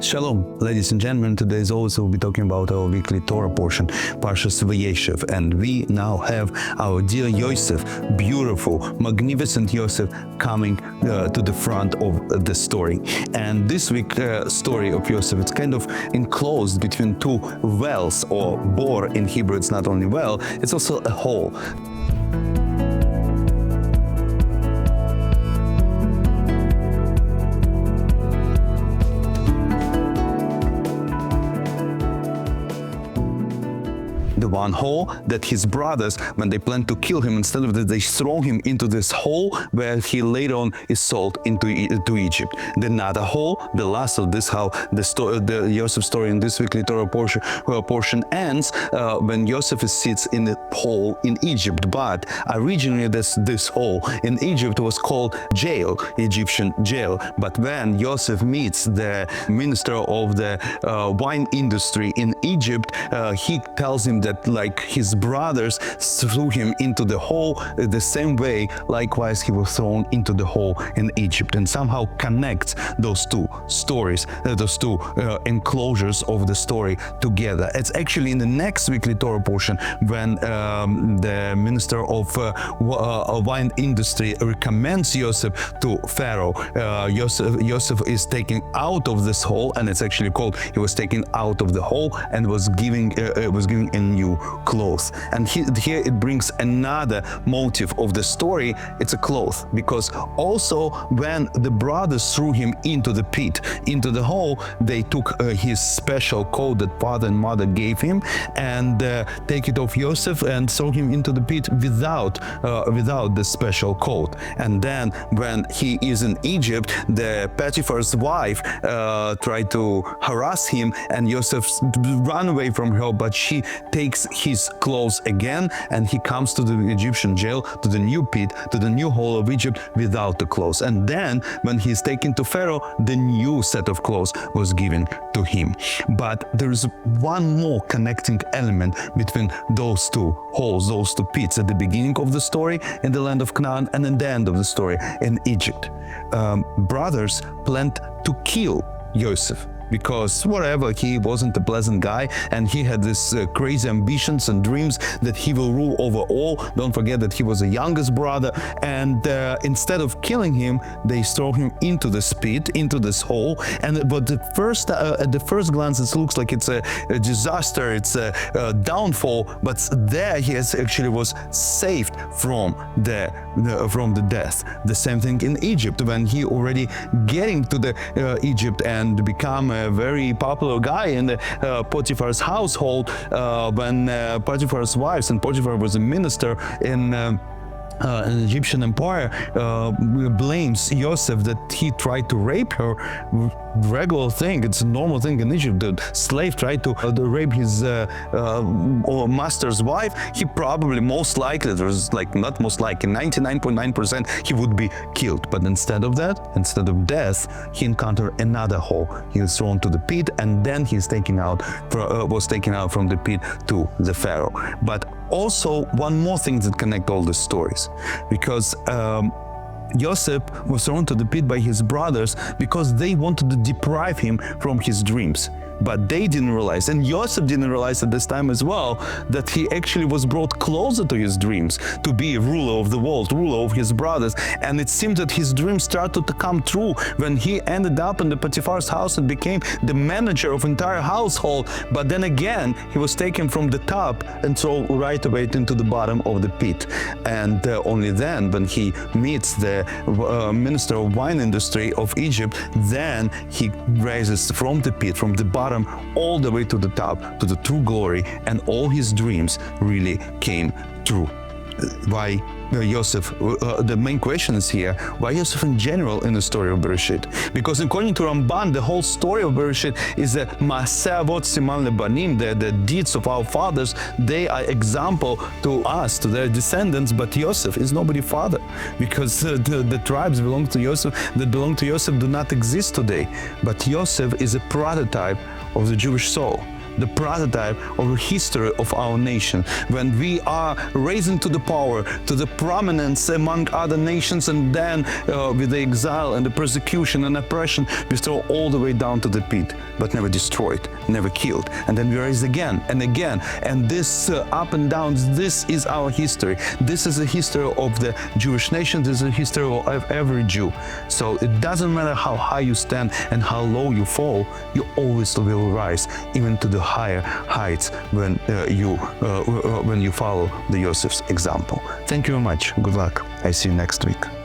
Shalom, ladies and gentlemen. Today, as always, we'll be talking about our weekly Torah portion, Parshas Vayeshev, and we now have our dear Yosef, beautiful, magnificent Yosef, coming to the front of the story. And this week's story of Yosef, it's kind of enclosed between two wells, or bor in Hebrew. It's not only well, it's also a hole. The one hole that his brothers, when they plan to kill him, instead of that, they throw him into this hole where he later on is sold into Egypt. The another hole, the last of this, how the Yosef story in this weekly Torah portion ends when Yosef sits in the hole in Egypt. But originally this hole in Egypt was called jail, Egyptian jail. But when Yosef meets the minister of the wine industry in Egypt, he tells him that like his brothers threw him into the hole the same way, likewise he was thrown into the hole in Egypt, and somehow connects those two stories, those two enclosures of the story together. It's actually in the next weekly Torah portion when the minister of wine industry recommends Yosef to Pharaoh. Yosef is taken out of this hole, and it's actually called, he was taken out of the hole and was giving a new clothes. And here it brings another motive of the story. It's a cloth, because also when the brothers threw him into the pit, into the hole, they took his special coat that father and mother gave him and take it off Yosef and throw him into the pit without the special coat. And then when he is in Egypt, the Potiphar's wife tried to harass him, and Yosef ran away from her, but she takes his clothes again, and he comes to the Egyptian jail, to the new pit, to the new hole of Egypt without the clothes. And then when he's taken to Pharaoh, the new set of clothes was given to him. But there's one more connecting element between those two holes, those two pits, at the beginning of the story in the land of Canaan and at the end of the story in Egypt. Brothers planned to kill Yosef, because whatever, he wasn't a pleasant guy, and he had this crazy ambitions and dreams that he will rule over all. Don't forget that he was the youngest brother, and instead of killing him, they throw him into this pit, into this hole. But at the first glance, it looks like it's a disaster, it's a downfall. But there he actually was saved from the death. The same thing in Egypt, when he already getting to the Egypt and become a very popular guy in the Potiphar's household, when Potiphar's wives, and Potiphar was a minister in an Egyptian empire, blames Yosef that he tried to rape her. Regular thing, it's a normal thing in Egypt. The slave tried to rape his master's wife. He probably, most likely, there's like not most likely, 99.9% he would be killed. But instead of that, instead of death, he encountered another hole. He was thrown to the pit, and then he's was taken out from the pit to the Pharaoh. But also one more thing that connect all the stories, because Yosef was thrown to the pit by his brothers because they wanted to deprive him from his dreams. But they didn't realize, and Yosef didn't realize at this time as well, that he actually was brought closer to his dreams, to be a ruler of the world, ruler of his brothers. And it seemed that his dreams started to come true when he ended up in the Potiphar's house and became the manager of entire household. But then again, he was taken from the top and thrown right away into the bottom of the pit. And only then, when he meets the minister of wine industry of Egypt, then he rises from the pit, from the bottom, all the way to the top, to the true glory, and all his dreams really came true. Why Yosef? The main question is here, why Yosef in general in the story of Bereshit? Because according to Ramban, the whole story of Bereshit is a Maaseh Avot Siman Lebanim, the deeds of our fathers. They are example to us, to their descendants, but Yosef is nobody's father, because the tribes that belong to Yosef do not exist today. But Yosef is a prototype of the Jewish soul. the prototype of the history of our nation. When we are raising to the power, to the prominence among other nations, and then with the exile and the persecution and oppression, we throw all the way down to the pit, but never destroyed, never killed. And then we rise again and again. And this up and downs, this is our history. This is the history of the Jewish nation. This is the history of every Jew. So it doesn't matter how high you stand and how low you fall, you always will rise even to the higher heights when you follow the Yosef's example. Thank you very much. Good luck. I see you next week.